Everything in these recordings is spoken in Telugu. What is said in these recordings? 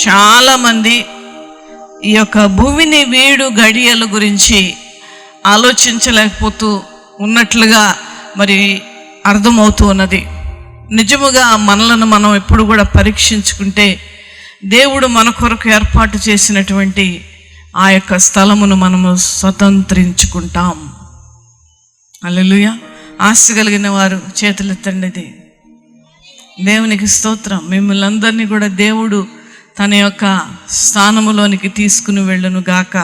చాలామంది ఈ యొక్క భూమిని వీడు గడియల గురించి ఆలోచించలేకపోతూ ఉన్నట్లుగా మరి అర్థమవుతూ ఉన్నది. నిజముగా మనలను మనం ఎప్పుడు కూడా పరీక్షించుకుంటే దేవుడు మన కొరకు ఏర్పాటు చేసినటువంటి ఆ యొక్క స్థలమును మనము స్వతంత్రించుకుంటాం. హల్లెలూయా. ఆశ కలిగిన వారు చేతులెత్తండి. దేవునికి స్తోత్రం. మిమ్మల్ని అందరినీ కూడా దేవుడు తన యొక్క స్థానములోనికి తీసుకుని వెళ్ళును గాక.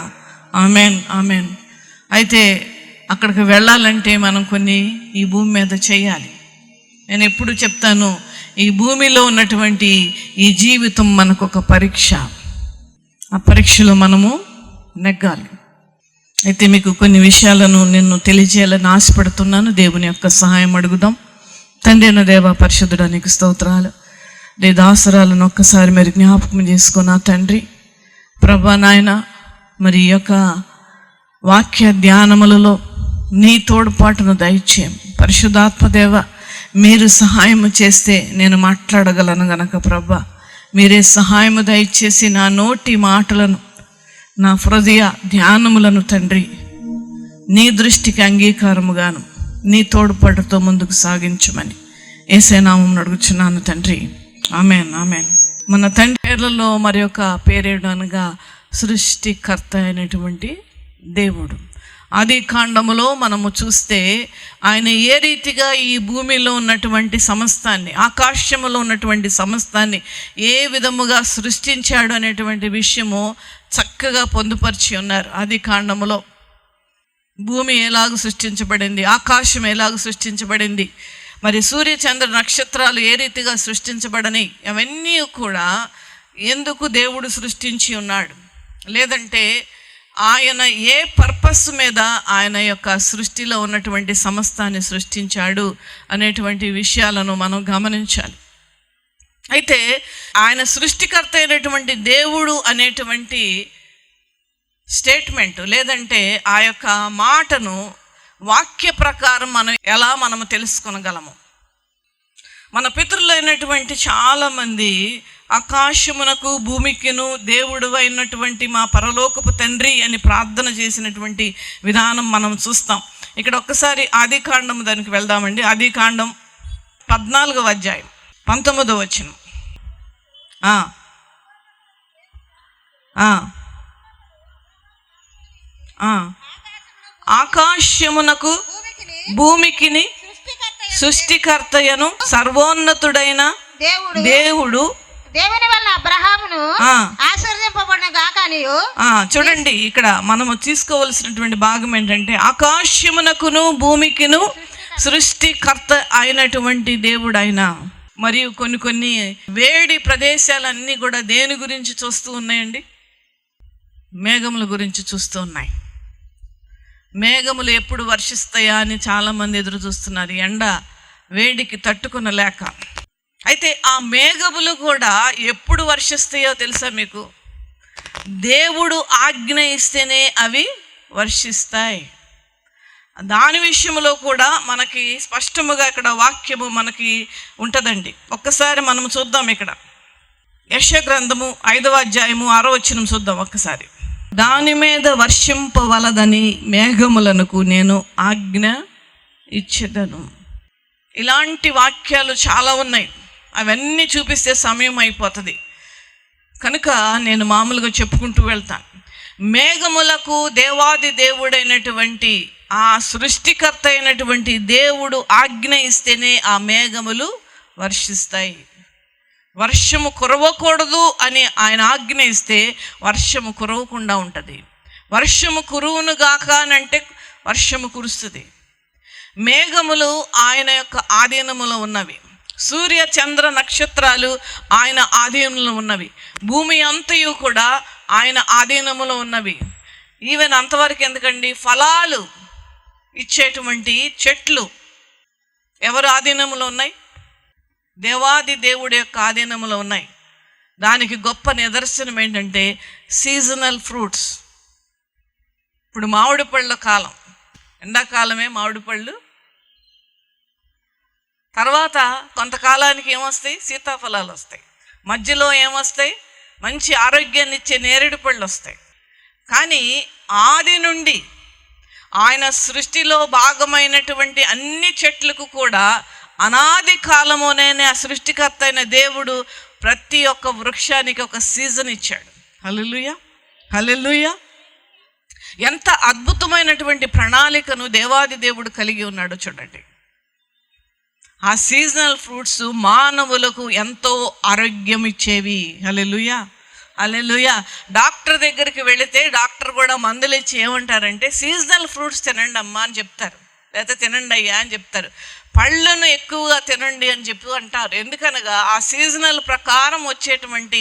Amen, amen. అయితే అక్కడికి వెళ్ళాలంటే మనం కొన్ని ఈ భూమి మీద చేయాలి. నేను ఎప్పుడు చెప్తాను, ఈ భూమిలో ఉన్నటువంటి ఈ జీవితం మనకు ఒక పరీక్ష. ఆ పరీక్షలో మనము నెగ్గాలి. అయితే మీకు కొన్ని విషయాలను నేను తెలియజేయాలని ఆశపడుతున్నాను. దేవుని యొక్క సహాయం అడుగుదాం. తండ్రి అయిన దేవ, పరిశుద్ధుడా, నీకు స్తోత్రాలు. నీ దాసరాలను ఒక్కసారి మరి జ్ఞాపకం చేసుకున్నా తండ్రి. ప్రభా నాయన, మరి ఈ యొక్క వాక్య ధ్యానములలో నీ తోడ్పాటును దయచేయం. పరిశుద్ధాత్మదేవ, మీరు సహాయము చేస్తే నేను మాట్లాడగలను గనక ప్రభా, మీరే సహాయము దయచేసి నా నోటి మాటలను, నా హృదయ ధ్యానములను తండ్రి నీ దృష్టికి అంగీకారముగాను నీ తోడ్పాటుతో ముందుకు సాగించమని యేసయ్య నామమున అడుగుచున్నాను తండ్రి. Amen, amen. మన తండ్రి పేర్లలో మరి ఒక పేరేడు అనగా సృష్టికర్త అయినటువంటి దేవుడు. ఆది కాండములో మనము చూస్తే ఆయన ఏ రీతిగా ఈ భూమిలో ఉన్నటువంటి సమస్తాన్ని, ఆకాశములో ఉన్నటువంటి సమస్తాన్ని ఏ విధముగా సృష్టించాడు అనేటువంటి విషయము చక్కగా పొందుపరిచి ఉన్నారు. ఆది కాండములో భూమి ఎలాగ సృష్టించబడింది, ఆకాశం ఎలాగ సృష్టించబడింది, మరి సూర్య చంద్ర నక్షత్రాలు ఏ రీతిగా సృష్టించబడని, అవన్నీ కూడా ఎందుకు దేవుడు సృష్టించి ఉన్నాడు, లేదంటే ఆయన ఏ పర్పస్ మీద ఆయన యొక్క సృష్టిలో ఉన్నటువంటి సమస్తాన్ని సృష్టించాడు అనేటువంటి విషయాలను మనం గమనించాలి. అయితే ఆయన సృష్టికర్త అయినటువంటి దేవుడు అనేటువంటి స్టేట్మెంట్, లేదంటే ఆ యొక్క మాటను వాక్య ప్రకారం మనము తెలుసుకొనగలము. మన పితరులైనటువంటి చాలామంది ఆకాశమునకు భూమికిను దేవుడు అయినటువంటి మా పరలోకపు తండ్రి అని ప్రార్థన చేసినటువంటి విధానం మనం చూస్తాం. ఇక్కడ ఒక్కసారి ఆది కాండం దానికి వెళ్దామండి. ఆది కాండం 14వ అధ్యాయం 19వ వచనం. ఆకాశమునకు భూమికిని సృష్టికర్తయను సర్వోన్నతుడైన దేవుడు దేవుని వల్ల అబ్రహామును ఆశీర్వదింపబడిన గాక అనియు. చూడండి, ఇక్కడ మనము తీసుకోవలసినటువంటి భాగం ఏంటంటే ఆకాశమునకును భూమికిను సృష్టికర్త అయినటువంటి దేవుడు ఆయన. మరియు కొన్ని వేడి ప్రదేశాలన్నీ కూడా దేని గురించి చూస్తూ ఉన్నాయండి? మేఘముల గురించి చూస్తూ ఉన్నాయి. మేఘములు ఎప్పుడు వర్షిస్తాయా అని చాలామంది ఎదురు చూస్తున్నారు, ఎండ వేడికి తట్టుకొనలేక. అయితే ఆ మేఘములు కూడా ఎప్పుడు వర్షిస్తాయో తెలుసా మీకు? దేవుడు ఆజ్ఞ ఇస్తేనే అవి వర్షిస్తాయి. దాని విషయంలో కూడా మనకి స్పష్టముగా ఇక్కడ వాక్యము మనకి ఉంటుందండి. ఒక్కసారి మనం చూద్దాం. ఇక్కడ యెషయా గ్రంథము 5వ అధ్యాయము 6వ వచనం చూద్దాం ఒక్కసారి. దాని మీద వర్షింపవలదని మేఘములకు నేను ఆజ్ఞ ఇచ్చేదను. ఇలాంటి వాక్యాలు చాలా ఉన్నాయి. అవన్నీ చూపిస్తే సమయం అయిపోతుంది కనుక నేను మామూలుగా చెప్పుకుంటూ వెళ్తాను. మేఘములకు దేవాది దేవుడైనటువంటి ఆ సృష్టికర్త అయినటువంటి దేవుడు ఆజ్ఞ ఇస్తేనే ఆ మేఘములు వర్షిస్తాయి. వర్షము కురవకూడదు అని ఆయన ఆజ్ఞ ఇస్తే వర్షము కురవకుండా ఉంటుంది. వర్షము కురువును గాక అంటే వర్షము కురుస్తుంది. మేఘములు ఆయన యొక్క ఆధీనములో ఉన్నవి. సూర్య చంద్ర నక్షత్రాలు ఆయన ఆధీనంలో ఉన్నవి. భూమి అంతయు కూడా ఆయన ఆధీనములో ఉన్నవి. ఈవెన్ అంతవరకు ఎందుకండి, ఫలాలు ఇచ్చేటువంటి చెట్లు ఎవరు ఆధీనంలో ఉన్నాయి? దేవాది దేవుడి యొక్క ఆధీనంలో ఉన్నాయి. దానికి గొప్ప నిదర్శనం ఏంటంటే సీజనల్ ఫ్రూట్స్. ఇప్పుడు మామిడి పళ్ళ కాలం, ఎండాకాలమే మామిడి పళ్ళు. తర్వాత కొంతకాలానికి ఏమొస్తాయి? సీతాఫలాలు వస్తాయి. మధ్యలో ఏమొస్తాయి? మంచి ఆరోగ్యాన్ని ఇచ్చే నేరేడు పళ్ళు వస్తాయి. కానీ ఆది నుండి ఆయన సృష్టిలో భాగమైనటువంటి అన్ని చెట్లకు కూడా అనాది కాలమునైన ఆ సృష్టికర్త అయిన దేవుడు ప్రతి ఒక్క వృక్షానికి ఒక సీజన్ ఇచ్చాడు. హల్లెలూయా, హల్లెలూయా. ఎంత అద్భుతమైనటువంటి ప్రణాళికను దేవాది దేవుడు కలిగి ఉన్నాడో చూడండి. ఆ సీజనల్ ఫ్రూట్స్ మానవులకు ఎంతో ఆరోగ్యం ఇచ్చేవి. హల్లెలూయా, హల్లెలూయా. డాక్టర్ దగ్గరికి వెళితే డాక్టర్ కూడా మందులు ఇచ్చి ఏమంటారంటే సీజనల్ ఫ్రూట్స్ తినండి అమ్మా అని చెప్తారు, లేకపోతే తినండి అయ్యా అని చెప్తారు. పళ్ళను ఎక్కువగా తినండి అని చెప్పి అంటారు. ఎందుకనగా ఆ సీజనల్ ప్రకారం వచ్చేటువంటి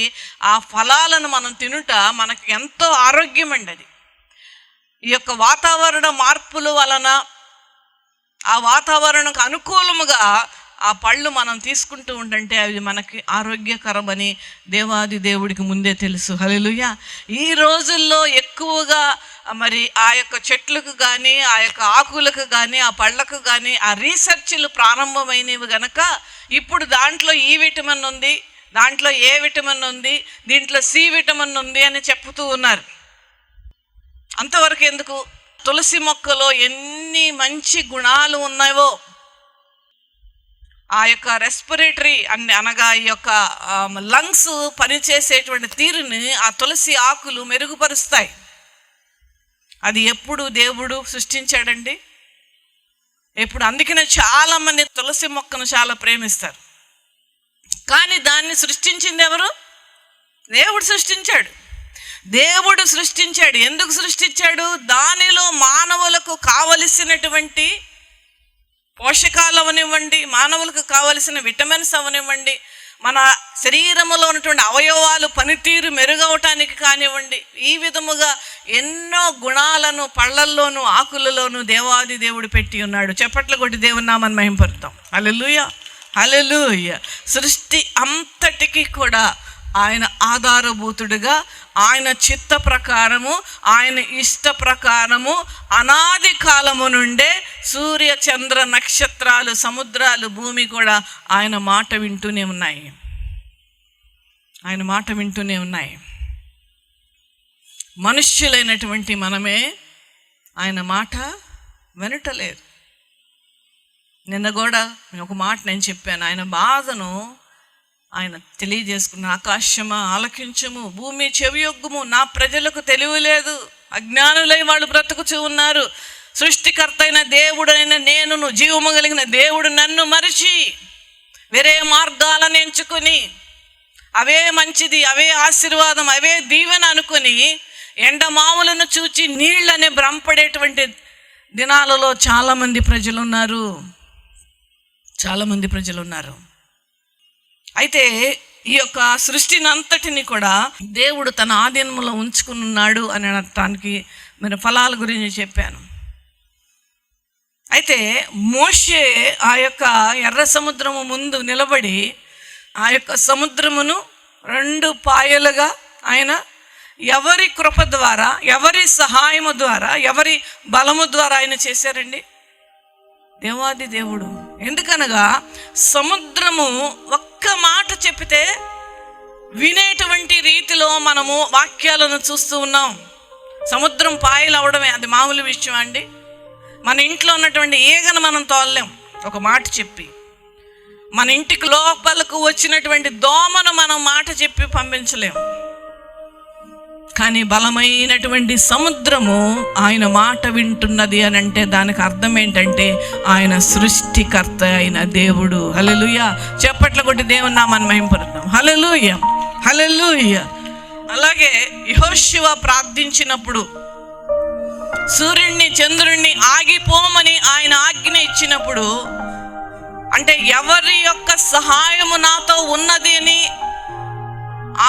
ఆ ఫలాలను మనం తినుట మనకి ఎంతో ఆరోగ్యం అండి. అది ఈ యొక్క వాతావరణ మార్పుల వలన ఆ వాతావరణకు అనుకూలముగా ఆ పళ్ళు మనం తీసుకుంటూ ఉంటుంటే అవి మనకి ఆరోగ్యకరమని దేవాది దేవుడికి ముందే తెలుసు. హల్లెలూయా. ఈ రోజుల్లో ఎక్కువగా మరి ఆ యొక్క చెట్లకు కానీ ఆ యొక్క ఆకులకు కానీ ఆ పళ్ళకు కానీ ఆ రీసెర్చ్లు ప్రారంభమైనవి గనక ఇప్పుడు దాంట్లో ఈ విటమిన్ ఉంది, దాంట్లో ఏ విటమిన్ ఉంది, దీంట్లో సి విటమిన్ ఉంది అని చెప్తూ ఉన్నారు. అంతవరకు ఎందుకు? తులసి మొక్కలో ఎన్ని మంచి గుణాలు ఉన్నాయో ఆ యొక్క రెస్పిరేటరీ అనగా ఈ యొక్క లంగ్స్ పనిచేసేటువంటి తీరుని ఆ తులసి ఆకులు మెరుగుపరుస్తాయి. అది ఎప్పుడు దేవుడు సృష్టించాడండి? ఎప్పుడు? అందుకనే చాలామంది తులసి మొక్కను చాలా ప్రేమిస్తారు. కానీ దాన్ని సృష్టించింది ఎవరు? దేవుడు సృష్టించాడు. దేవుడు సృష్టించాడు. ఎందుకు సృష్టించాడు? దానిలో మానవులకు కావలసినటువంటి పోషకాలు అవనివ్వండి, మానవులకు కావలసిన విటమిన్స్ అవనివ్వండి, మన శరీరంలో ఉన్నటువంటి అవయవాలు పనితీరు మెరుగవటానికి కానివ్వండి, ఈ విధముగా ఎన్నో గుణాలను పళ్ళల్లోనూ ఆకులలోనూ దేవాది దేవుడు పెట్టి ఉన్నాడు. చప్పట్లు కొట్టి దేవుని నామమును మహిమపరుద్దాం. హల్లెలూయా, హల్లెలూయా. సృష్టి అంతటికి కూడా ఆయన ఆధారభూతుడుగా, ఆయన చిత్త ప్రకారము, ఆయన ఇష్ట ప్రకారము అనాది కాలము నుండే సూర్య చంద్ర నక్షత్రాలు, సముద్రాలు, భూమి కూడా ఆయన మాట వింటూనే ఉన్నాయి. ఆయన మాట వింటూనే ఉన్నాయి. మనుష్యులైనటువంటి మనమే ఆయన మాట వినటలేదు. నిన్న కూడా ఒక మాట నేను చెప్పాను. ఆయన బాధను ఆయన తెలియజేసుకున్న, ఆకాశమా ఆలకించము, భూమి చెవియొగ్గుము, నా ప్రజలకు తెలివి లేదు, అజ్ఞానులై వాళ్ళు బ్రతుకుచూ ఉన్నారు. సృష్టికర్త అయిన దేవుడైన నేనును, జీవము కలిగిన దేవుడు నన్ను మరిచి వేరే మార్గాలను ఎంచుకొని అవే మంచిది, అవే ఆశీర్వాదం, అవే దీవెన అనుకుని ఎండమావులను చూచి నీళ్ళని భ్రమపడేటువంటి దినాలలో చాలామంది ప్రజలున్నారు. చాలామంది ప్రజలున్నారు. అయితే ఈ యొక్క సృష్టిని అంతటిని కూడా దేవుడు తన ఆధీనంలో ఉంచుకుని ఉన్నాడు అని అనటానికి నేను ఫలాల గురించి చెప్పాను. అయితే మోషే ఆ యొక్క ఎర్ర సముద్రము ముందు నిలబడి ఆ యొక్క సముద్రమును 2 పాయలుగా ఆయన ఎవరి కృప ద్వారా, ఎవరి సహాయము ద్వారా, ఎవరి బలము ద్వారా ఆయన చేశారండి? దేవాది దేవుడు. ఎందుకనగా సముద్రము ఒక్క మాట చెప్పితే వినేటువంటి రీతిలో మనము వాక్యాలను చూస్తూ ఉన్నాం. సముద్రం పాయలు అవడమే అది మామూలు విషయం అండి. మన ఇంట్లో ఉన్నటువంటి ఈగను మనం తోలలేం ఒక మాట చెప్పి. మన ఇంటికి లోపలకు వచ్చినటువంటి దోమను మనం మాట చెప్పి పంపించలేం. కానీ బలమైనటువంటి సముద్రము ఆయన మాట వింటున్నది అని అంటే దానికి అర్థం ఏంటంటే ఆయన సృష్టికర్త అయిన దేవుడు. హల్లెలూయా. చప్పట్లు కొట్టి దేవుని నామమును మహిమపరుద్దాం. హల్లెలూయా, హల్లెలూయా. అలాగే యెహోషువ ప్రార్థించినప్పుడు సూర్యుడిని చంద్రుడిని ఆగిపోమని ఆయన ఆజ్ఞ ఇచ్చినప్పుడు, అంటే ఎవరి యొక్క సహాయము నాతో ఉన్నది అని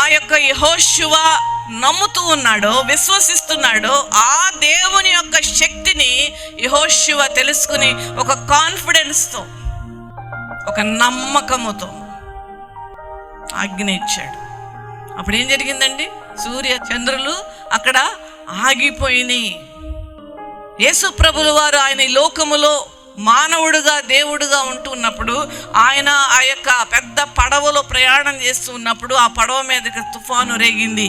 ఆ యొక్క యెహోషువ నమ్ముతూ ఉన్నాడో, విశ్వసిస్తున్నాడో, ఆ దేవుని యొక్క శక్తిని యెహోషువ తెలుసుకుని ఒక కాన్ఫిడెన్స్తో, ఒక నమ్మకముతో ఆజ్ఞ ఇచ్చాడు. అప్పుడు ఏం జరిగిందండి? సూర్య చంద్రులు అక్కడ ఆగిపోయినాయి. యేసు ప్రభుల వారు ఆయన ఈ లోకములో మానవుడుగా దేవుడుగా ఉంటున్నప్పుడు ఆయన ఆ యొక్క పెద్ద పడవలో ప్రయాణం చేస్తూ ఉన్నప్పుడు ఆ పడవ మీదకి తుఫాను రేగింది.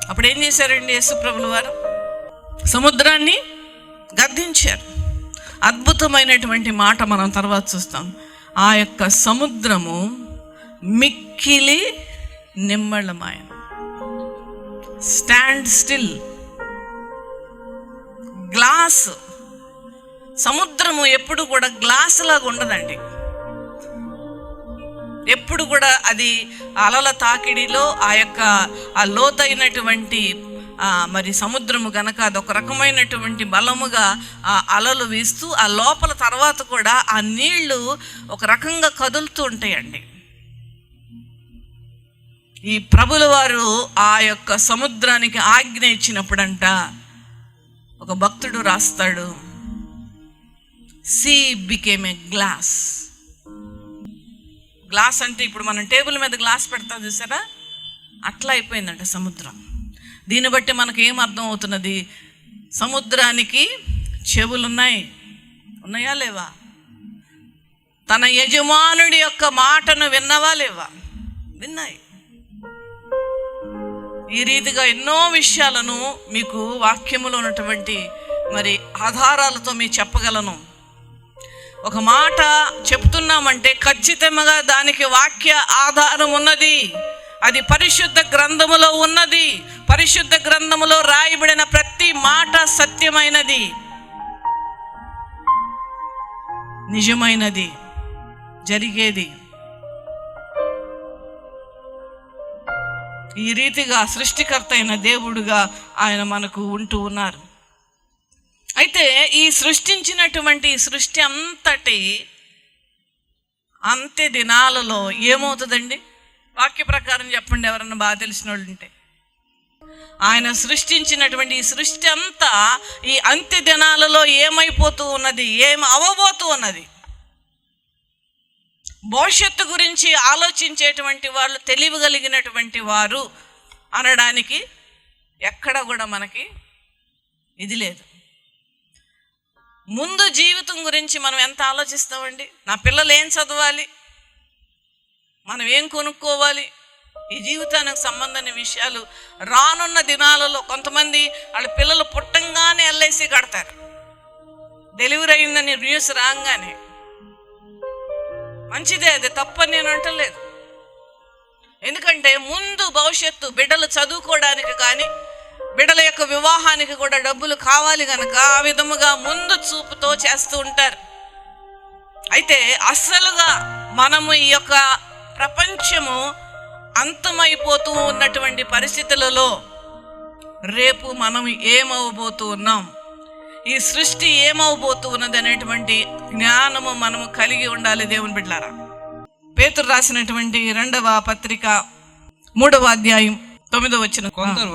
అప్పుడు ఏం చేశారండి యేసుప్రభుల వారు? సముద్రాన్ని గద్దించారు. అద్భుతమైనటువంటి మాట మనం తర్వాత చూస్తాం. ఆ యొక్క సముద్రము మిక్కిలి నిమ్మళమాయను. Stand still. గ్లాస్, సముద్రము ఎప్పుడు కూడా గ్లాస్ లాగా ఉండదండి. ఎప్పుడు కూడా అది అలల తాకిడిలో ఆ లోతైనటువంటి మరి సముద్రము గనక అదొక రకమైనటువంటి బలముగా ఆ అలలు వీస్తూ ఆ లోపల తర్వాత కూడా ఆ నీళ్లు ఒక రకంగా కదులుతూ ఉంటాయండి. ఈ ప్రభుల వారు ఆ యొక్క సముద్రానికి ఆజ్ఞ ఇచ్చినప్పుడంట ఒక భక్తుడు రాస్తాడు, she became a glass. Glass అంటే ఇప్పుడు మనం టేబుల్ మీద గ్లాస్ పెడతాం చూసారా, అట్లా అయిపోయిందంట సముద్రం. దీన్ని బట్టి మనకు ఏం అర్థం అవుతున్నది? సముద్రానికి ఉన్నాయా లేవా? తన యజమానుడి యొక్క మాటను విన్నవా లేవా? విన్నాయి. ఈ రీతిగా ఎన్నో విషయాలను మీకు వాక్యములో ఉన్నటువంటి మరి ఆధారాలతో మీకు చెప్పగలను. ఒక మాట చెప్తున్నామంటే ఖచ్చితంగా దానికి వాక్య ఆధారం ఉన్నది. అది పరిశుద్ధ గ్రంథములో ఉన్నది. పరిశుద్ధ గ్రంథములో రాయబడిన ప్రతి మాట సత్యమైనది, నిజమైనది, జరిగేది. ఈ రీతిగా సృష్టికర్త అయిన దేవుడుగా ఆయన మనకు ఉంటూ ఉన్నారు. అయితే ఈ సృష్టించినటువంటి సృష్టి అంతటి అంత్య దినాలలో ఏమవుతుందండి? వాక్య ప్రకారం చెప్పండి, ఎవరన్నా బాగా తెలిసిన వాళ్ళు ఉంటే. ఆయన సృష్టించినటువంటి ఈ సృష్టి అంతా ఈ అంత్య దినాలలో ఏమైపోతూ ఉన్నది, ఏం అవ్వబోతూ ఉన్నది? భవిష్యత్తు గురించి ఆలోచించేటువంటి వాళ్ళు, తెలియగలిగినటువంటి వారు అనడానికి ఎక్కడ కూడా మనకి ఇది లేదు. ముందు జీవితం గురించి మనం ఎంత ఆలోచిస్తామండి? నా పిల్లలు ఏం చదవాలి, మనం ఏం కొనుక్కోవాలి, ఈ జీవితానికి సంబంధించిన విషయాలు. రానున్న దినాలలో కొంతమంది వాళ్ళ పిల్లలు పుట్టంగానే ఎల్ఐసి కడతారు, డెలివరీ అయిందని న్యూస్ రాగానే. మంచిదే, అది తప్పని నేను అంటలేదు. ఎందుకంటే ముందు భవిష్యత్తు, బిడ్డలు చదువుకోవడానికి కానీ బిడ్డల యొక్క వివాహానికి కూడా డబ్బులు కావాలి కనుక ఆ విధముగా ముందు చూపుతో చేస్తూ ఉంటారు. అయితే అసలుగా మనము ఈ యొక్క ప్రపంచము అంతమైపోతూ ఉన్నటువంటి పరిస్థితులలో రేపు మనం ఏమవబోతూ ఉన్నాం, ఈ సృష్టి ఏమవబోతూ ఉన్నది అనేటువంటి జ్ఞానము మనము కలిగి ఉండాలి దేవుని బిడ్డలారా. పేతురు రాసినటువంటి 2వ పత్రిక 3వ అధ్యాయం 9వ వచనం. కొందరు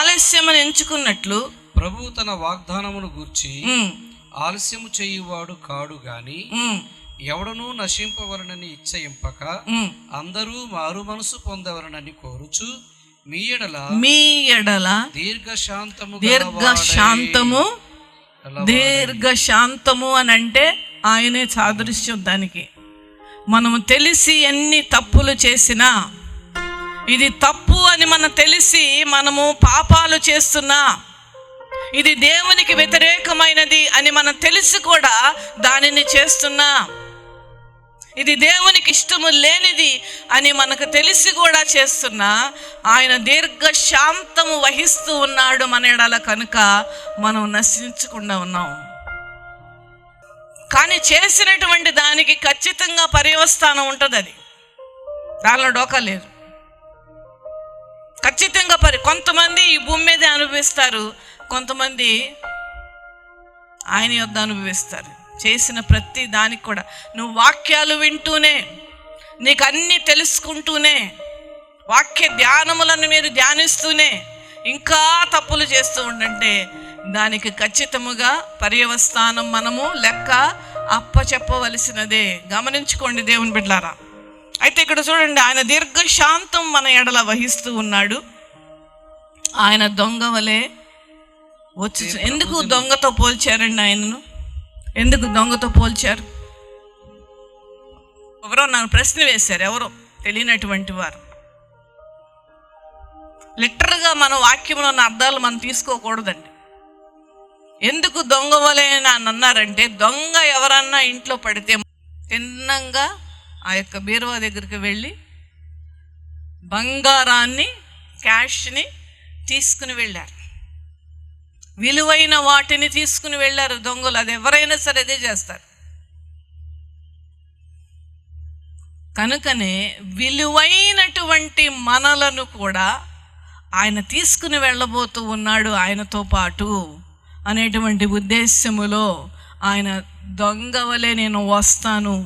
ఆలస్యమని ఎంచుకున్నట్లు ప్రభువు తన వాగ్దానమును గూర్చి ఆలస్యము చేయువాడు కాడు గాని ఎవడనూ నశింపవలనని ఇచ్చయింపక అందరూ మారు మనసు పొందవలనని కోరుచు మీ ఎడల దీర్ఘశాంతము అని అంటే ఆయనే సాదృశ్యం. దానికి మనము తెలిసి ఎన్ని తప్పులు చేసినా, ఇది తప్పు అని మనం తెలిసి మనము పాపాలు చేస్తున్నా, ఇది దేవునికి వ్యతిరేకమైనది అని మనం తెలిసి కూడా దానిని చేస్తున్నా, ఇది దేవునికి ఇష్టము లేనిది అని మనకు తెలిసి కూడా చేస్తున్నా, ఆయన దీర్ఘశాంతము వహిస్తూ ఉన్నాడు మన ఎడల. కనుక మనం నశించకుండా ఉన్నాం. కానీ చేసినటువంటి దానికి ఖచ్చితంగా పర్యవస్థానం ఉంటుంది. అది దానిలో డోకా లేదు. ఖచ్చితంగా కొంతమంది ఈ భూమి మీదే అనుభవిస్తారు, కొంతమంది ఆయన యొద్ద అనుభవిస్తారు. చేసిన ప్రతి దానికి కూడా నువ్వు వాక్యాలు వింటూనే, నీకు అన్నీ తెలుసుకుంటూనే, వాక్య ధ్యానములను మీరు ధ్యానిస్తూనే ఇంకా తప్పులు చేస్తూ ఉండంటే దానికి ఖచ్చితముగా పర్యవస్థానం మనము లెక్క అప్పచెప్పవలసినదే. గమనించుకోండి దేవుని బిడ్డలారా. అయితే ఇక్కడ చూడండి, ఆయన దీర్ఘశాంతం మన ఎడల వహిస్తూ ఉన్నాడు. ఆయన దొంగ వలె వచ్చి ఎందుకు దొంగతో పోల్చారండి ఆయనను? ఎందుకు దొంగతో పోల్చారు? ఎవరో నాకు ప్రశ్న వేశారు, ఎవరో తెలియనటువంటి వారు. లిటరల్గా మన వాక్యంలో ఉన్న అర్థాలు మనం తీసుకోకూడదండి. ఎందుకు దొంగ వలే అని అన్నారంటే, దొంగ ఎవరన్నా ఇంట్లో పడితే తిన్నంగా ఆ యొక్క బీరువా దగ్గరికి వెళ్ళి బంగారాన్ని, క్యాష్ని తీసుకుని వెళ్ళారు. విలువైన వాటిని తీసుకుని వెళ్ళారు దొంగలు. అది ఎవరైనా సరే అదే చేస్తారు. కనుకనే విలువైనటువంటి మనలను కూడా ఆయన తీసుకుని వెళ్ళబోతూ ఉన్నాడు ఆయనతో పాటు అనేటువంటి ఉద్దేశములో ఆయన దొంగ వలె నేను వస్తాను.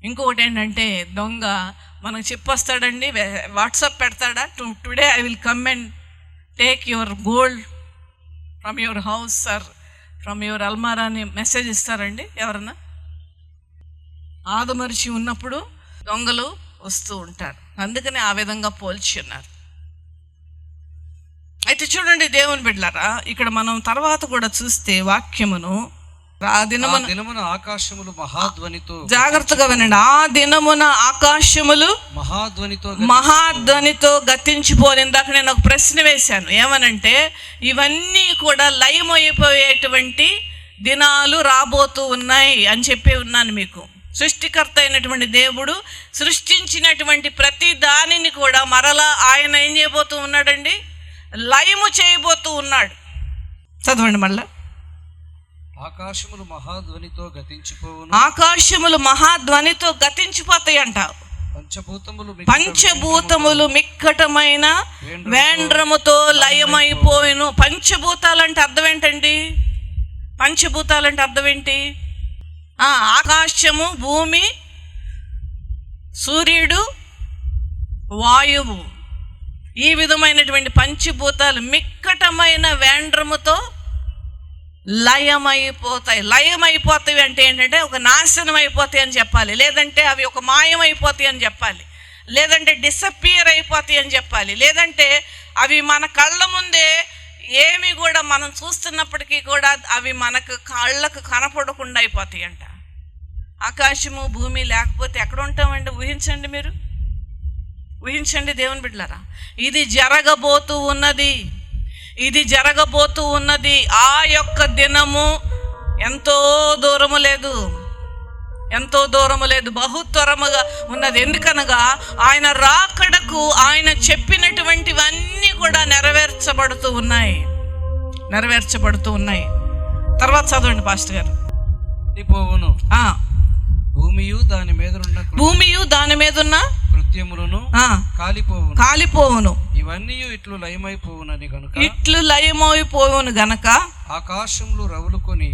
ఇంకొకటి ఏంటంటే, దొంగ మనకు చెప్పొస్తాడండి, వాట్సాప్ పెడతాడా, today I will come and take your gold from your house or from your అల్మారా అని మెసేజ్ ఇస్తారండి ఎవరన్నా? ఆదమరిచి ఉన్నప్పుడు దొంగలు వస్తూ ఉంటారు. అందుకని ఆ విధంగా పోల్చి ఉన్నారు. అయితే చూడండి దేవుని బిడ్డలారా, ఇక్కడ మనం తర్వాత కూడా చూస్తే వాక్యమును, ఆ దినమున ఆకాశములు మహాధ్వనితో, జాగ్రత్తగా వినండి, ఆ దినమున ఆకాశములు మహాధ్వనితో గతించిపోని. ఇందాక నేను ఒక ప్రశ్న వేశాను, ఏమనంటే ఇవన్నీ కూడా లయమైపోయేటువంటి దినాలు రాబోతూ ఉన్నాయి అని చెప్పి ఉన్నాను మీకు. సృష్టికర్త అయినటువంటి దేవుడు సృష్టించినటువంటి ప్రతి దానిని కూడా మరలా ఆయన ఏం చేయబోతూ ఉన్నాడండి? లయము చేయబోతూ ఉన్నాడు. చదవండి మళ్ళా. ఆకాశములు మహాధ్వనితో గతించిపోవును. ఆకాశములు మహాధ్వనితో గతించిపోతాయి అంట. పంచభూతములు మిక్కటమైన వేండ్రముతో లయమైపోయిను. పంచభూతాలంటే అర్థం ఏంటండి? పంచభూతాలంటే అర్థం ఏంటి? ఆకాశము, భూమి, సూర్యుడు, వాయువు, ఈ విధమైనటువంటి పంచభూతాలు మిక్కటమైన వేండ్రముతో లయమైపోతాయి. లయమైపోతాయి అంటే ఏంటంటే ఒక నాశనం అయిపోతాయి అని చెప్పాలి, లేదంటే అవి ఒక మాయమైపోతాయి అని చెప్పాలి, లేదంటే డిసప్పియర్ అయిపోతాయి అని చెప్పాలి, లేదంటే అవి మన కళ్ళ ముందే ఏమి కూడా మనం చూస్తున్నప్పటికీ కూడా అవి మనకు కళ్ళకు కనపడకుండా అయిపోతాయి అంట. ఆకాశము, భూమి లేకపోతే ఎక్కడ ఉంటామండి? ఊహించండి, మీరు ఊహించండి దేవుని బిడ్డలారా. ఇది జరగబోతూ ఉన్నది, ఇది జరగబోతూ ఉన్నది. ఆ యొక్క దినము ఎంతో దూరము లేదు, ఎంతో దూరము లేదు, బహు త్వరముగా ఉన్నది. ఎందుకనగా ఆయన రాకడకు ఆయన చెప్పినటువంటివన్నీ కూడా నెరవేర్చబడుతూ ఉన్నాయి, నెరవేర్చబడుతూ ఉన్నాయి. తర్వాత చదవండి పాస్టర్ గారు. భూమియు దాని మీదున్న కృత్యములను కాలిపోవును. ఇవన్నీ ఇట్లు లయమైపోవును గనక ఆకాశములు రవులుకొని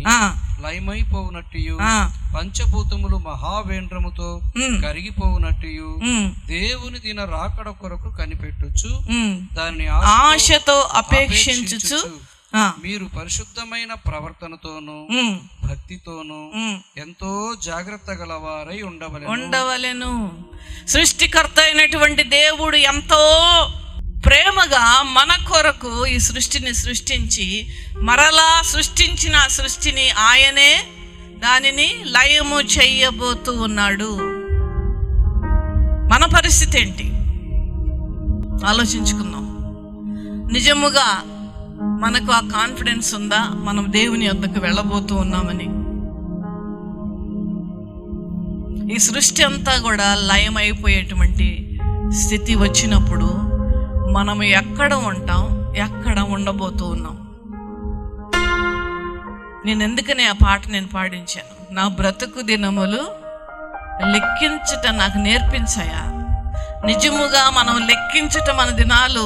లయమైపోవునట్టు, పంచభూతములు మహావేంద్రముతో కరిగిపోవునట్టు దేవుని దిన రాకడ కొరకు కనిపెట్టుచు దాన్ని ఆశతో అపేక్షించుచు మీరు పరిశుద్ధమైన ప్రవర్తనతోను భక్తితోను ఎంతో జాగ్రత్త గలవారై ఉండవలెను. సృష్టికర్త అయినటువంటి దేవుడు ఎంతో ప్రేమగా మన కొరకు ఈ సృష్టిని సృష్టించి, మరలా సృష్టించిన సృష్టిని ఆయనే దానిని లయము చెయ్యబోతూ ఉన్నాడు. మన పరిస్థితి ఏంటి ఆలోచించుకుందాం. నిజముగా మనకు ఆ కాన్ఫిడెన్స్ ఉందా మనం దేవుని వద్దకు వెళ్ళబోతూ ఉన్నామని? ఈ సృష్టి అంతా కూడా లయమైపోయేటువంటి స్థితి వచ్చినప్పుడు మనం ఎక్కడ ఉంటాం, ఎక్కడ ఉండబోతూ ఉన్నాం? నేను ఎందుకని ఆ పాట నేను పాడించాను? నా బ్రతుకు దినములు లెక్కించుట నాకు నేర్పించాయా. నిజముగా మనం లెక్కించుట మన దినాలు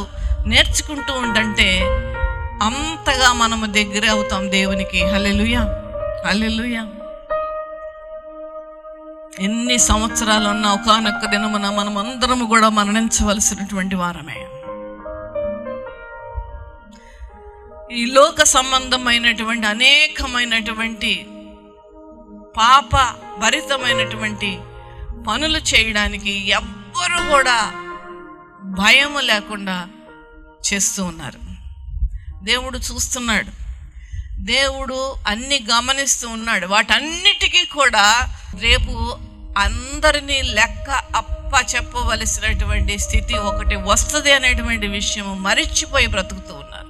నేర్చుకుంటూ ఉంటే అంతగా మనము దగ్గర అవుతాం దేవునికి. హల్లెలూయా, హల్లెలూయా. ఎన్ని సంవత్సరాలు ఉన్నా ఒకానొక్క దినమున మనం అందరము కూడా మరణించవలసినటువంటి వారమే. ఈ లోక సంబంధమైనటువంటి అనేకమైనటువంటి పాప భరితమైనటువంటి పనులు చేయడానికి ఎవ్వరు కూడా భయము లేకుండా చేస్తూ ఉన్నారు. దేవుడు చూస్తున్నాడు, దేవుడు అన్ని గమనిస్తూ ఉన్నాడు. వాటన్నిటికీ కూడా రేపు అందరినీ లెక్క అప్ప చెప్పవలసినటువంటి స్థితి ఒకటి వస్తుంది అనేటువంటి విషయం మరిచిపోయి బ్రతుకుతూ ఉన్నారు.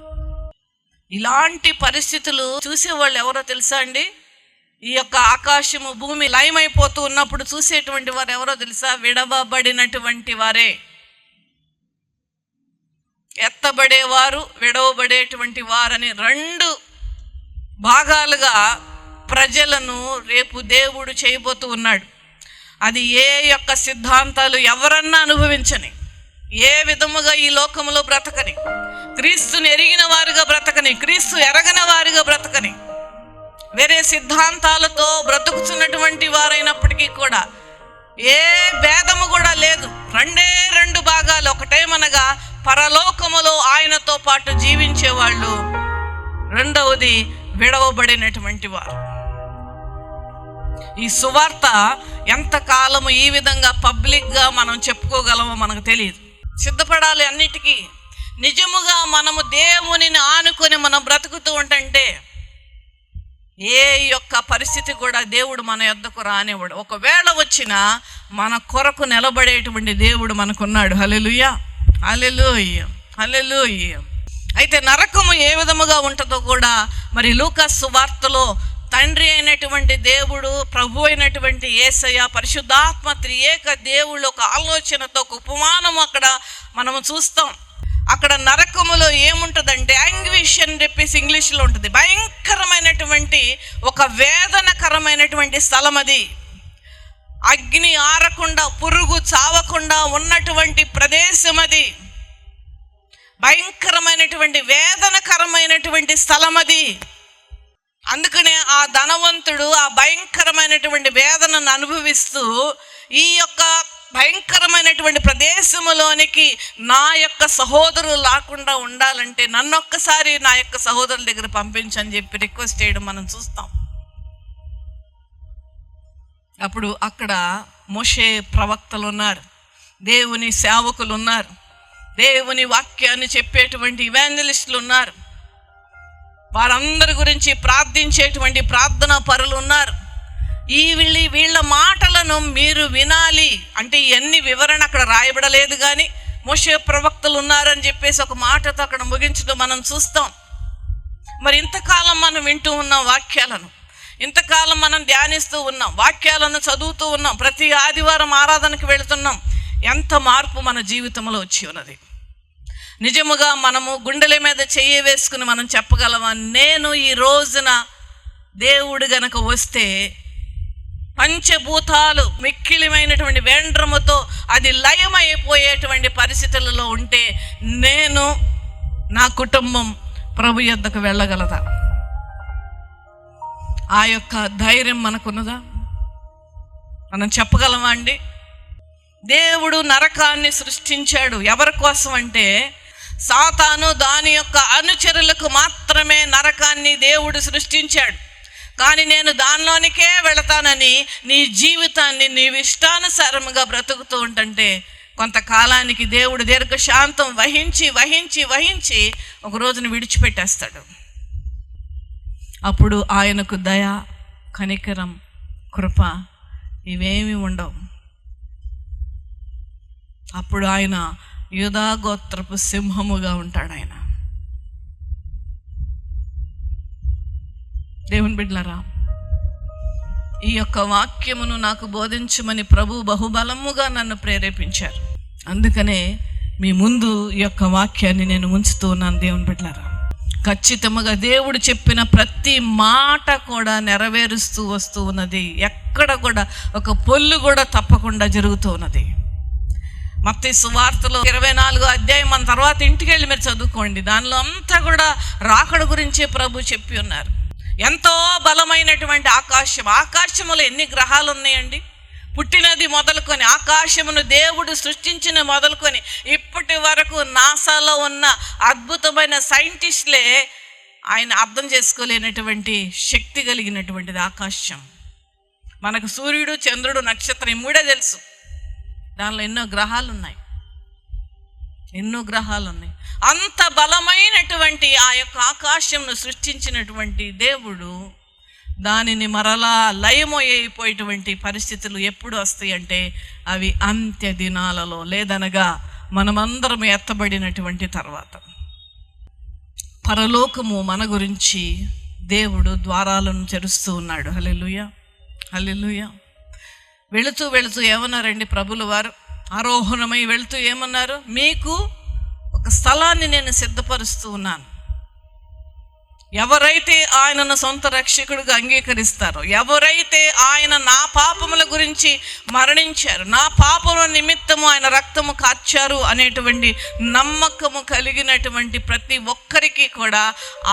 ఇలాంటి పరిస్థితులు చూసేవాళ్ళు ఎవరో తెలుసా అండి? ఈ యొక్క ఆకాశము భూమి లయమైపోతూ ఉన్నప్పుడు చూసేటువంటి వారు ఎవరో తెలుసా? విడవబడినటువంటి వారే. ఎత్తబడేవారు, విడవబడేటువంటి వారని రెండు భాగాలుగా ప్రజలను రేపు దేవుడు చేయబోతూ ఉన్నాడు. అది ఏ యొక్క సిద్ధాంతాలు ఎవరన్నా అనుభవించని, ఏ విధముగా ఈ లోకంలో బ్రతకని, క్రీస్తుని ఎరిగిన వారుగా బ్రతకని, క్రీస్తు ఎరగని వారుగా బ్రతకని, వేరే సిద్ధాంతాలతో బ్రతుకుతున్నటువంటి వారైనప్పటికీ కూడా ఏ భేదము కూడా లేదు. రెండు భాగాలు. ఒకటేమనగా పరలోకములో ఆయనతో పాటు జీవించే వాళ్ళు, రెండవది విడవబడినటువంటి వారు. ఈ సువార్త ఎంతకాలము ఈ విధంగా పబ్లిక్గా మనం చెప్పుకోగలమో మనకు తెలియదు. సిద్ధపడాలి అన్నిటికీ. నిజముగా మనము దేవునిని ఆనుకొని మనం బ్రతుకుతూ ఉంటే ఏ యొక్క పరిస్థితి కూడా దేవుడు మన యొద్దకు రానివ్వడు. ఒకవేళ వచ్చినా మన కొరకు నిలబడేటువంటి దేవుడు మనకున్నాడు. హల్లెలూయా, హల్లెలూయా, హల్లెలూయా. అయితే నరకము ఏ విధముగా ఉంటుందో కూడా మరి లూకాసు సువార్తలో తండ్రి అయినటువంటి దేవుడు, ప్రభు అయినటువంటి యేసయ్య, పరిశుద్ధాత్మ త్రియేక దేవుళ్ళు ఒక ఆలోచనతో ఒక ఉపమానం అక్కడ మనము చూస్తాం. అక్కడ నరకములో ఏముంటుందంటే యాంగ్విష్ అని చెప్పేసి ఇంగ్లీష్లో ఉంటుంది. భయంకరమైనటువంటి ఒక వేదనకరమైనటువంటి స్థలం అది. అగ్ని ఆరకుండా, పురుగు చావకుండా ఉన్నటువంటి ప్రదేశం అది. భయంకరమైనటువంటి వేదనకరమైనటువంటి స్థలం అది. అందుకనే ఆ ధనవంతుడు ఆ భయంకరమైనటువంటి వేదనను అనుభవిస్తూ ఈ యొక్క భయంకరమైనటువంటి ప్రదేశములోనికి నా యొక్క సహోదరులు రాకుండా ఉండాలంటే నన్నొక్కసారి నా యొక్క సహోదరుల దగ్గర పంపించని చెప్పి రిక్వెస్ట్ చేయడం మనం చూస్తాం. అప్పుడు అక్కడ మోషే ప్రవక్తలు ఉన్నారు, దేవుని సేవకులు ఉన్నారు, దేవుని వాక్యాన్ని చెప్పేటువంటి ఇవాంజలిస్టులు ఉన్నారు, వారందరి గురించి ప్రార్థించేటువంటి ప్రార్థనా పరులు ఉన్నారు. వీళ్ళ మాటలను మీరు వినాలి అంటే ఇవన్నీ వివరణ అక్కడ రాయబడలేదు, కానీ మోషే ప్రవక్తలు ఉన్నారని చెప్పేసి ఒక మాటతో అక్కడ ముగించడం మనం చూస్తాం. మరి ఇంతకాలం మనం వింటూ ఉన్నాం వాక్యాలను, ఇంతకాలం మనం ధ్యానిస్తూ ఉన్నాం, వాక్యాలను చదువుతూ ఉన్నాం, ప్రతి ఆదివారం ఆరాధనకు వెళుతున్నాం. ఎంత మార్పు మన జీవితంలో వచ్చి ఉన్నది? నిజముగా మనము గుండెల మీద చెయ్యి వేసుకుని మనం చెప్పగలమా, నేను ఈ రోజున దేవుడు గనక వస్తే పంచభూతాలు మిక్కిలిమైనటువంటి వేండ్రముతో అది లయమైపోయేటువంటి పరిస్థితులలో ఉంటే నేను, నా కుటుంబం ప్రభు యొద్దకు వెళ్ళగలదా? ఆ యొక్క ధైర్యం మనకున్నదా? మనం చెప్పగలమా అండి? దేవుడు నరకాన్ని సృష్టించాడు ఎవరి కోసం అంటే సాతాను దాని యొక్క అనుచరులకు మాత్రమే నరకాన్ని దేవుడు సృష్టించాడు. కానీ నేను దానిలోనికే వెళతానని నీ జీవితాన్ని నీవు ఇష్టానుసారముగా బ్రతుకుతూ ఉంటే కొంతకాలానికి దేవుడు దీర్ఘశాంతం వహించి వహించి వహించి ఒక రోజున విడిచిపెట్టేస్తాడు. అప్పుడు ఆయనకు దయ, కనికరం, కృప ఇవేమి ఉండవు. అప్పుడు ఆయన యూదా గోత్రపు సింహముగా ఉంటాడు. ఆయన దేవుని బిడ్డలారా, ఈ యొక్క వాక్యమును నాకు బోధించమని ప్రభు బహుబలముగా నన్ను ప్రేరేపించారు. అందుకనే మీ ముందు ఈ యొక్క వాక్యాన్ని నేను ఉంచుతూ ఉన్నాను. దేవుని బిడ్డలారా, ఖచ్చితంగా దేవుడు చెప్పిన ప్రతి మాట కూడా నెరవేరుస్తూ వస్తూ ఉన్నది. ఎక్కడ కూడా ఒక పొల్లు కూడా తప్పకుండా జరుగుతూ ఉన్నది. మత్తయి సువార్తలో 24వ అధ్యాయం మన తర్వాత ఇంటికి వెళ్ళి మీరు చదువుకోండి. దానిలో అంతా కూడా రాకడ గురించే ప్రభు చెప్పి ఉన్నారు. ఎంతో బలమైనటువంటి ఆకాశములో ఎన్ని గ్రహాలు ఉన్నాయండి? పుట్టినది మొదలుకొని ఆకాశమును దేవుడు సృష్టించిన మొదలుకొని ఇప్పటి వరకు నాసాలో ఉన్న అద్భుతమైన సైంటిస్టులే ఆయన అర్థం చేసుకోలేనటువంటి శక్తి కలిగినటువంటిది ఆకాశం. మనకు సూర్యుడు, చంద్రుడు, నక్షత్రం ఈ మూడే తెలుసు. దానిలో ఎన్నో గ్రహాలు ఉన్నాయి. అంత బలమైనటువంటి ఆ యొక్క ఆకాశంను సృష్టించినటువంటి దేవుడు దానిని మరలా లయమైపోయేటువంటి పరిస్థితులు ఎప్పుడు వస్తాయి అంటే అవి అంత్య దినాలలో, లేదనగా మనమందరం ఎత్తబడినటువంటి తర్వాత. పరలోకము మన గురించి దేవుడు ద్వారాలను తెరుస్తూ ఉన్నాడు. హల్లెలూయా, హల్లెలూయా. వెళుతూ వెళుతూ ఏమన్నారండి ప్రభులు వారు? ఆరోహణమై వెళుతూ ఏమన్నారు? మీకు ఒక స్థలాన్ని నేను సిద్ధపరుస్తూ ఉన్నాను. ఎవరైతే ఆయనను సొంత రక్షకుడిగా అంగీకరిస్తారో, ఎవరైతే ఆయన నా పాపముల గురించి మరణించారు, నా పాపముల నిమిత్తము ఆయన రక్తము కార్చారు అనేటువంటి నమ్మకము కలిగినటువంటి ప్రతి ఒక్కరికి కూడా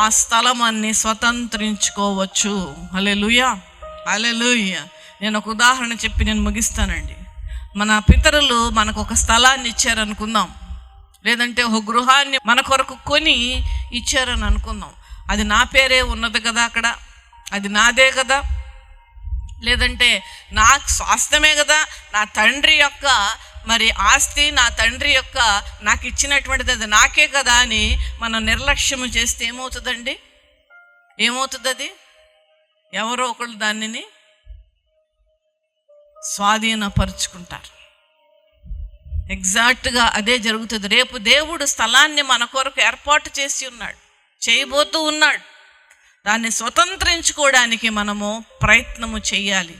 ఆ స్థలమాన్ని స్వతంత్రించుకోవచ్చు. హల్లెలూయా, హల్లెలూయా. నేను ఒక ఉదాహరణ చెప్పి నేను ముగిస్తానండి. మన పితరులు మనకు ఒక స్థలాన్ని ఇచ్చారనుకుందాం, లేదంటే ఒక గృహాన్ని మన కొరకు కొని ఇచ్చారని అనుకుందాం. అది నా పేరే ఉన్నది కదా, అక్కడ అది నాదే కదా, లేదంటే నాకు స్వాస్థ్యమే కదా, నా తండ్రి యొక్క మరి ఆస్తి, నా తండ్రి యొక్క నాకు ఇచ్చినటువంటిది అది నాకే కదా అని మనం నిర్లక్ష్యం చేస్తే ఏమవుతుందండి? ఏమవుతుంది? అది ఎవరో ఒకళ్ళు దానిని స్వాధీనపరుచుకుంటారు. ఎగ్జాక్ట్గా అదే జరుగుతుంది. రేపు దేవుడు స్థలాన్ని మన కొరకు ఏర్పాటు చేసి ఉన్నాడు, చేయబోతూ ఉన్నాడు. దాన్ని స్వతంత్రించుకోవడానికి మనము ప్రయత్నము చేయాలి.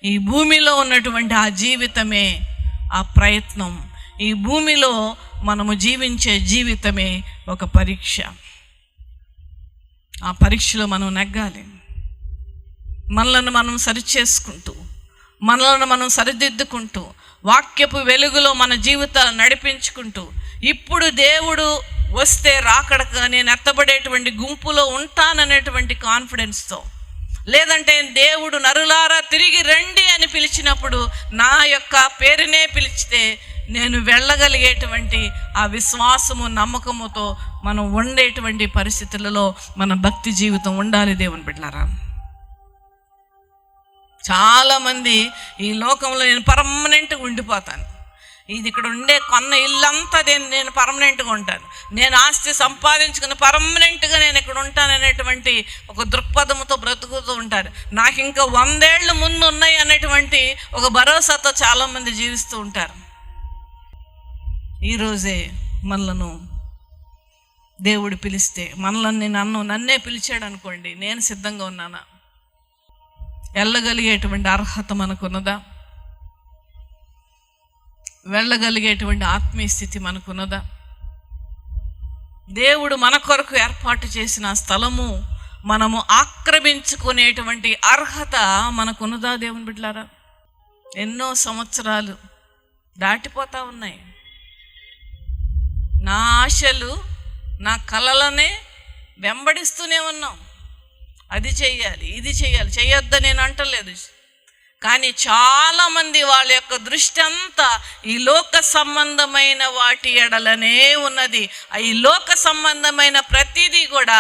ఈ భూమిలో ఉన్నటువంటి ఆ జీవితమే ఆ ప్రయత్నం. ఈ భూమిలో మనము జీవించే జీవితమే ఒక పరీక్ష. ఆ పరీక్షలో మనం నెగ్గాలి. మనలను మనం సరిచేసుకుంటూ, మనలను మనం సరిదిద్దుకుంటూ, వాక్యపు వెలుగులో మన జీవితాలు నడిపించుకుంటూ, ఇప్పుడు దేవుడు వస్తే రాకడక నేను ఎత్తబడేటువంటి గుంపులో ఉంటాననేటువంటి కాన్ఫిడెన్స్తో, లేదంటే దేవుడు నరులారా తిరిగి రండి అని పిలిచినప్పుడు నా యొక్క పేరునే పిలిచితే నేను వెళ్ళగలిగేటువంటి ఆ విశ్వాసము, నమ్మకముతో మనం ఉండేటువంటి పరిస్థితులలో మన భక్తి జీవితం ఉండాలి. దేవుని బిడ్డలారా, చాలామంది ఈ లోకంలో నేను పర్మనెంట్గా ఉండిపోతాను, ఇది ఇక్కడ ఉండే కొన్న ఇల్లంతా నేను పర్మనెంట్గా ఉంటాను, నేను ఆస్తి సంపాదించుకుని పర్మనెంట్గా నేను ఇక్కడ ఉంటాను అనేటువంటి ఒక దృక్పథంతో బ్రతుకుతూ ఉంటారు. నాకు ఇంకా 100 ఏళ్ళు ముందు ఉన్నాయి అనేటువంటి ఒక భరోసాతో చాలామంది జీవిస్తూ ఉంటారు. ఈరోజే మనలను దేవుడు పిలిస్తే, మనల్ని నన్నే పిలిచాడు అనుకోండి, నేను సిద్ధంగా ఉన్నానా? వెళ్ళగలిగేటువంటి అర్హత మనకున్నదా? వెళ్ళగలిగేటువంటి ఆత్మీయ స్థితి మనకున్నదా? దేవుడు మన కొరకు ఏర్పాటు చేసిన స్థలము మనము ఆక్రమించుకునేటువంటి అర్హత మనకున్నదా? దేవుని బిడ్డలారా, ఎన్నో సంవత్సరాలు దాటిపోతా ఉన్నాయి. నా ఆశలు, నా కలలనే వెంబడిస్తూనే ఉన్నాం. అది చెయ్యాలి, ఇది చెయ్యాలి, చెయ్యొద్దని నేను అంటలేదు. కానీ చాలామంది వాళ్ళ యొక్క దృష్టి అంతా ఈ లోక సంబంధమైన వాటి ఎడలనే ఉన్నది. ఈ లోక సంబంధమైన ప్రతిదీ కూడా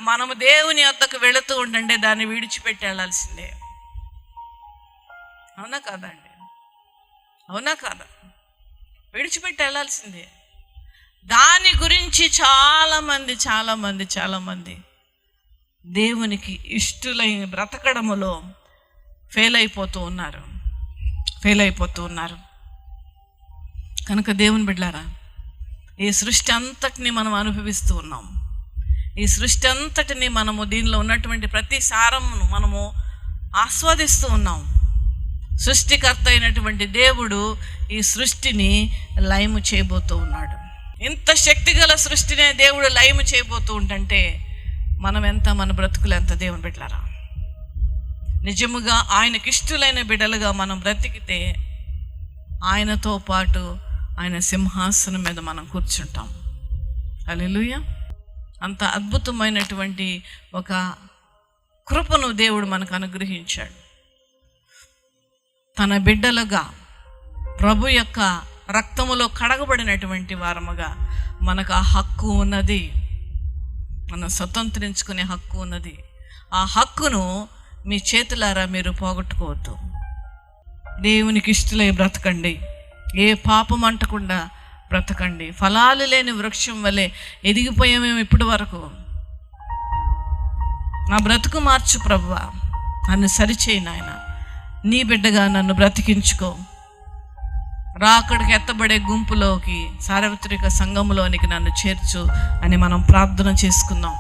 మనము దేవుని వద్దకు వెళుతూ ఉండండి, దాన్ని విడిచిపెట్టి వెళ్ళాల్సిందే. అవునా కాదండి? అవునా కాదా? విడిచిపెట్టి వెళ్ళాల్సిందే. దాని గురించి చాలామంది దేవునికి ఇష్టలైన బ్రతకడములో ఫెయిల్ అయిపోతూ ఉన్నారు. కనుక దేవుని బిడ్డలారా, ఈ సృష్టి అంతటిని మనం అనుభవిస్తూ ఉన్నాం. ఈ సృష్టి అంతటిని మనము, దీనిలో ఉన్నటువంటి ప్రతి సారమును మనము ఆస్వాదిస్తూ ఉన్నాం. సృష్టికర్త అయినటువంటి దేవుడు ఈ సృష్టిని లయము చేయబోతూ ఉన్నాడు. ఇంత శక్తిగల సృష్టినే దేవుడు లయము చేయబోతూ ఉంటే మనం ఎంత, మన బ్రతుకులు ఎంత? దేవుని బిడ్డలారా, నిజముగా ఆయనకి ఇష్టలైన బిడ్డలుగా మనం బ్రతికితే ఆయనతో పాటు ఆయన సింహాసనం మీద మనం కూర్చుంటాం. హల్లెలూయా. అంత అద్భుతమైనటువంటి ఒక కృపను దేవుడు మనకు అనుగ్రహించాడు. తన బిడ్డలుగా ప్రభు యొక్క రక్తములో కడగబడినటువంటి వారముగా మనకు ఆ హక్కు ఉన్నది. మనం స్వతంత్రించుకునే హక్కు ఉన్నది. ఆ హక్కును మీ చేతులారా మీరు పోగొట్టుకోవద్దు. దేవునికి ఇష్టలై బ్రతకండి. ఏ పాపం అంటకుండా బ్రతకండి. ఫలాలు లేని వృక్షం వలె ఎదిగిపోయామేమో ఇప్పటి వరకు. నా బ్రతుకు మార్చు ప్రభువా, నన్ను సరిచేయి నాయన, నీ బిడ్డగా నన్ను బ్రతికించుకో. రాకడికి ఎత్తబడే గుంపులోకి, సార్వత్రిక సంఘములోనికి నన్ను చేర్చు అని మనం ప్రార్థన చేసుకుందాం.